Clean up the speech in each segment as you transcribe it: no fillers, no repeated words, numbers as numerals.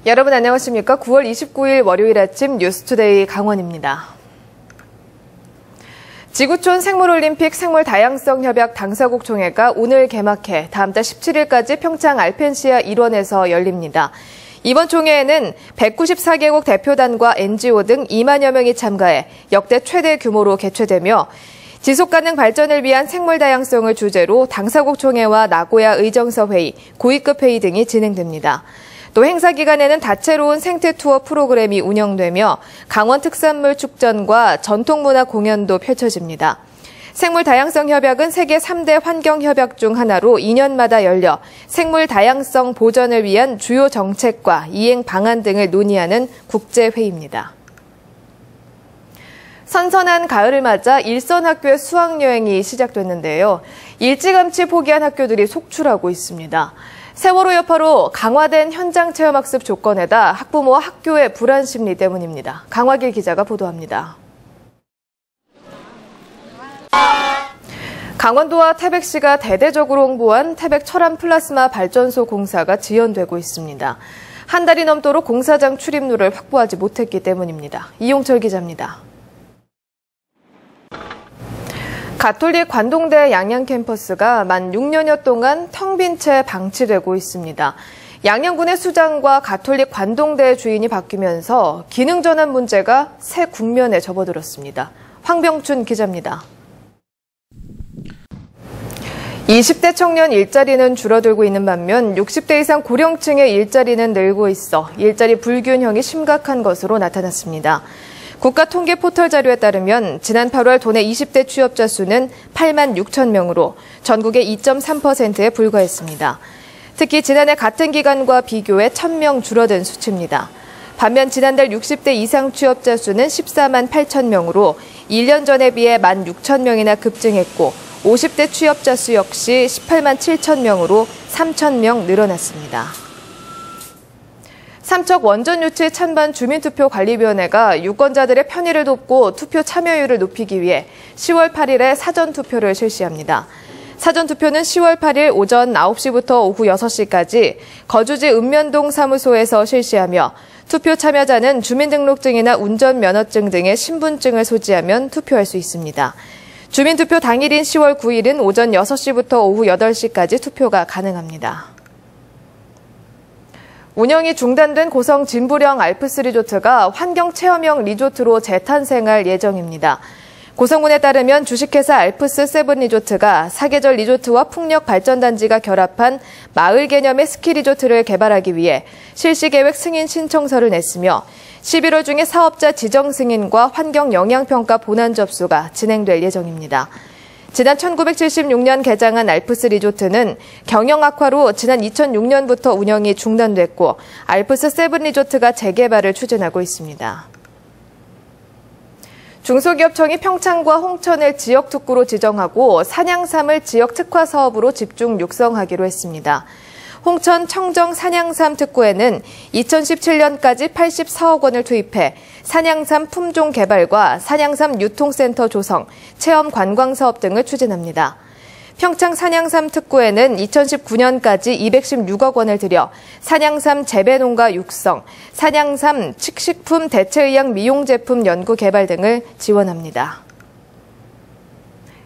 여러분 안녕하십니까? 9월 29일 월요일 아침 뉴스투데이 강원입니다. 지구촌 생물올림픽 생물다양성협약 당사국 총회가 오늘 개막해 다음 달 17일까지 평창 알펜시아 일원에서 열립니다. 이번 총회에는 194개국 대표단과 NGO 등 2만여 명이 참가해 역대 최대 규모로 개최되며 지속가능 발전을 위한 생물다양성을 주제로 당사국 총회와 나고야 의정서 회의, 고위급 회의 등이 진행됩니다. 또 행사 기간에는 다채로운 생태 투어 프로그램이 운영되며 강원 특산물 축전과 전통문화 공연도 펼쳐집니다. 생물 다양성 협약은 세계 3대 환경 협약 중 하나로 2년마다 열려 생물 다양성 보전을 위한 주요 정책과 이행 방안 등을 논의하는 국제 회의입니다. 선선한 가을을 맞아 일선 학교의 수학여행이 시작됐는데요. 일찌감치 포기한 학교들이 속출하고 있습니다. 세월호 여파로 강화된 현장 체험학습 조건에다 학부모와 학교의 불안 심리 때문입니다. 강화길 기자가 보도합니다. 강원도와 태백시가 대대적으로 홍보한 태백 철암 플라스마 발전소 공사가 지연되고 있습니다. 한 달이 넘도록 공사장 출입로를 확보하지 못했기 때문입니다. 이용철 기자입니다. 가톨릭 관동대 양양 캠퍼스가 만 6년여 동안 텅 빈 채 방치되고 있습니다. 양양군의 수장과 가톨릭 관동대 주인이 바뀌면서 기능 전환 문제가 새 국면에 접어들었습니다. 황병춘 기자입니다. 20대 청년 일자리는 줄어들고 있는 반면 60대 이상 고령층의 일자리는 늘고 있어 일자리 불균형이 심각한 것으로 나타났습니다. 국가통계포털 자료에 따르면 지난 8월 도내 20대 취업자 수는 8만 6천 명으로 전국의 2.3%에 불과했습니다. 특히 지난해 같은 기간과 비교해 1,000명 줄어든 수치입니다. 반면 지난달 60대 이상 취업자 수는 14만 8천 명으로 1년 전에 비해 1만 6천 명이나 급증했고 50대 취업자 수 역시 18만 7천 명으로 3천 명 늘어났습니다. 삼척 원전유치 찬반 주민투표관리위원회가 유권자들의 편의를 돕고 투표 참여율을 높이기 위해 10월 8일에 사전투표를 실시합니다. 사전투표는 10월 8일 오전 9시부터 오후 6시까지 거주지 읍면동 사무소에서 실시하며 투표 참여자는 주민등록증이나 운전면허증 등의 신분증을 소지하면 투표할 수 있습니다. 주민투표 당일인 10월 9일은 오전 6시부터 오후 8시까지 투표가 가능합니다. 운영이 중단된 고성 진부령 알프스 리조트가 환경체험형 리조트로 재탄생할 예정입니다. 고성군에 따르면 주식회사 알프스 세븐 리조트가 사계절 리조트와 풍력 발전단지가 결합한 마을 개념의 스키 리조트를 개발하기 위해 실시계획 승인 신청서를 냈으며 11월 중에 사업자 지정 승인과 환경 영향평가 본안 접수가 진행될 예정입니다. 지난 1976년 개장한 알프스 리조트는 경영 악화로 지난 2006년부터 운영이 중단됐고 알프스 세븐 리조트가 재개발을 추진하고 있습니다. 중소기업청이 평창과 홍천을 지역 특구로 지정하고 산양삼을 지역 특화 사업으로 집중 육성하기로 했습니다. 홍천 청정 산양삼 특구에는 2017년까지 84억 원을 투입해 산양삼 품종 개발과 산양삼 유통센터 조성, 체험 관광 사업 등을 추진합니다. 평창 산양삼 특구에는 2019년까지 216억 원을 들여 산양삼 재배농가 육성, 산양삼 칡식품 대체의학 미용 제품 연구 개발 등을 지원합니다.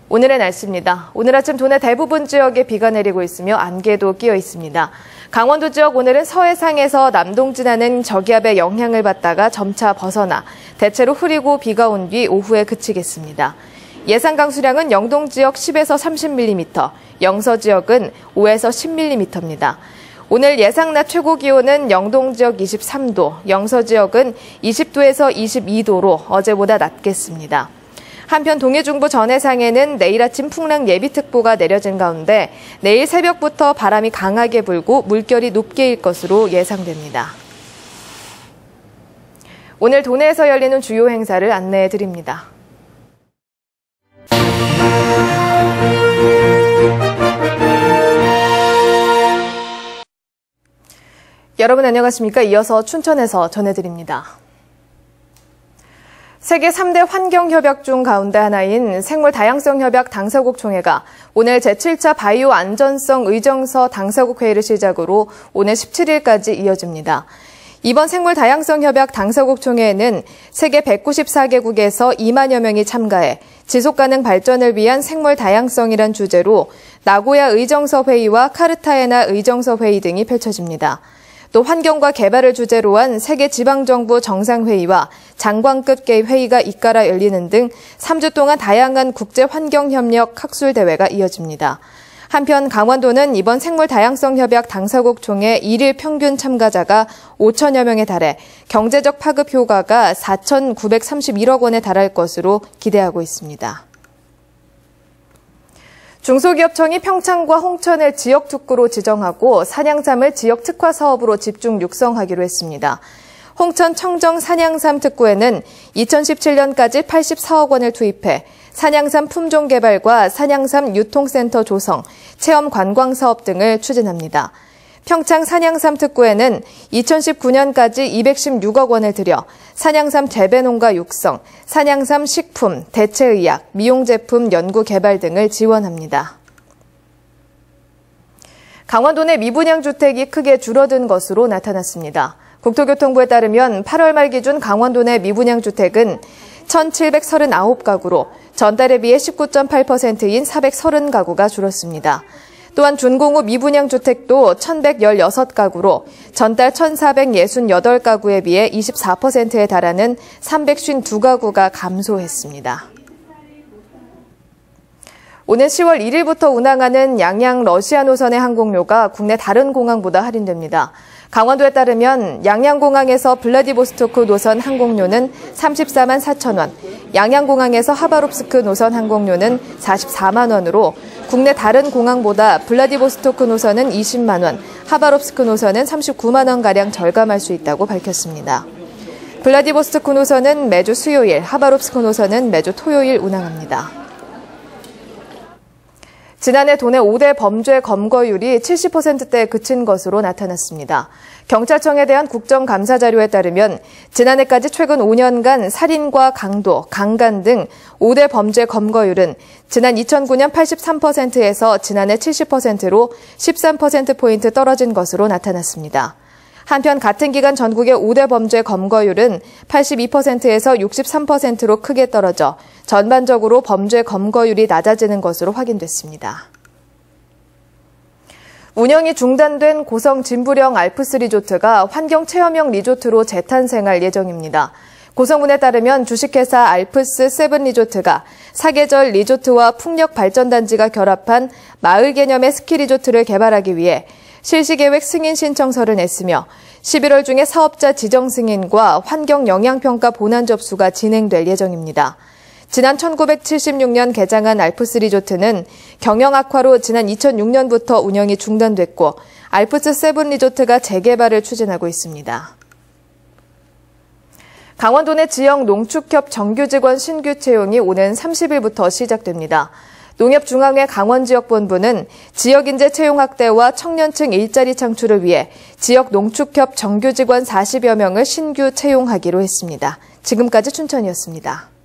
오늘의 날씨입니다. 오늘 아침 도내 대부분 지역에 비가 내리고 있으며 안개도 끼어 있습니다. 강원도 지역 오늘은 서해상에서 남동진하는 저기압의 영향을 받다가 점차 벗어나 대체로 흐리고 비가 온 뒤 오후에 그치겠습니다. 예상 강수량은 영동 지역 10에서 30mm, 영서 지역은 5에서 10mm입니다. 오늘 예상 낮 최고 기온은 영동 지역 23도, 영서 지역은 20도에서 22도로 어제보다 낮겠습니다. 한편 동해중부 전해상에는 내일 아침 풍랑 예비특보가 내려진 가운데 내일 새벽부터 바람이 강하게 불고 물결이 높게 일 것으로 예상됩니다. 오늘 도내에서 열리는 주요 행사를 안내해 드립니다. 여러분 안녕하십니까? 이어서 춘천에서 전해드립니다. 세계 3대 환경협약 중 가운데 하나인 생물다양성협약 당사국 총회가 오늘 제7차 바이오 안전성 의정서 당사국 회의를 시작으로 오늘 17일까지 이어집니다. 이번 생물다양성협약 당사국 총회에는 세계 194개국에서 2만여 명이 참가해 지속가능 발전을 위한 생물다양성이란 주제로 나고야 의정서 회의와 카르타헤나 의정서 회의 등이 펼쳐집니다. 또 환경과 개발을 주제로 한 세계 지방정부 정상회의와 장관급 회의가 잇갈아 열리는 등 3주 동안 다양한 국제환경협력 학술대회가 이어집니다. 한편 강원도는 이번 생물다양성협약 당사국 총회 1일 평균 참가자가 5천여 명에 달해 경제적 파급 효과가 4,931억 원에 달할 것으로 기대하고 있습니다. 중소기업청이 평창과 홍천을 지역특구로 지정하고 산양삼을 지역특화 사업으로 집중 육성하기로 했습니다. 홍천 청정 산양삼 특구에는 2017년까지 84억 원을 투입해 산양삼 품종 개발과 산양삼 유통센터 조성, 체험 관광 사업 등을 추진합니다. 평창 산양삼 특구에는 2019년까지 216억 원을 들여 산양삼 재배농가 육성, 산양삼 식품, 대체의약, 미용제품 연구 개발 등을 지원합니다. 강원도 내 미분양 주택이 크게 줄어든 것으로 나타났습니다. 국토교통부에 따르면 8월 말 기준 강원도 내 미분양 주택은 1,739가구로 전달에 비해 19.8%인 430가구가 줄었습니다. 또한 준공후 미분양 주택도 1,116가구로 전달 1,468가구에 비해 24%에 달하는 352가구가 감소했습니다. 오는 10월 1일부터 운항하는 양양 러시아 노선의 항공료가 국내 다른 공항보다 할인됩니다. 강원도에 따르면 양양공항에서 블라디보스토크 노선 항공료는 34만 4천 원, 양양공항에서 하바롭스크 노선 항공료는 44만 원으로 국내 다른 공항보다 블라디보스토크 노선은 20만 원, 하바롭스크 노선은 39만 원가량 절감할 수 있다고 밝혔습니다. 블라디보스토크 노선은 매주 수요일, 하바롭스크 노선은 매주 토요일 운항합니다. 지난해 도내 5대 범죄 검거율이 70%대에 그친 것으로 나타났습니다. 경찰청에 대한 국정감사 자료에 따르면 지난해까지 최근 5년간 살인과 강도, 강간 등 5대 범죄 검거율은 지난 2009년 83%에서 지난해 70%로 13%포인트 떨어진 것으로 나타났습니다. 한편 같은 기간 전국의 5대 범죄 검거율은 82%에서 63%로 크게 떨어져 전반적으로 범죄 검거율이 낮아지는 것으로 확인됐습니다. 운영이 중단된 고성 진부령 알프스 리조트가 환경체험형 리조트로 재탄생할 예정입니다. 고성군에 따르면 주식회사 알프스 세븐 리조트가 사계절 리조트와 풍력 발전단지가 결합한 마을 개념의 스키 리조트를 개발하기 위해 실시계획 승인 신청서를 냈으며 11월 중에 사업자 지정 승인과 환경영향평가 본안 접수가 진행될 예정입니다. 지난 1976년 개장한 알프스 리조트는 경영 악화로 지난 2006년부터 운영이 중단됐고 알프스 세븐 리조트가 재개발을 추진하고 있습니다. 강원도 내 지역 농축협 정규 직원 신규 채용이 오는 30일부터 시작됩니다. 농협중앙회 강원지역본부는 지역인재 채용 확대와 청년층 일자리 창출을 위해 지역 농축협 정규 직원 40여 명을 신규 채용하기로 했습니다. 지금까지 춘천이었습니다.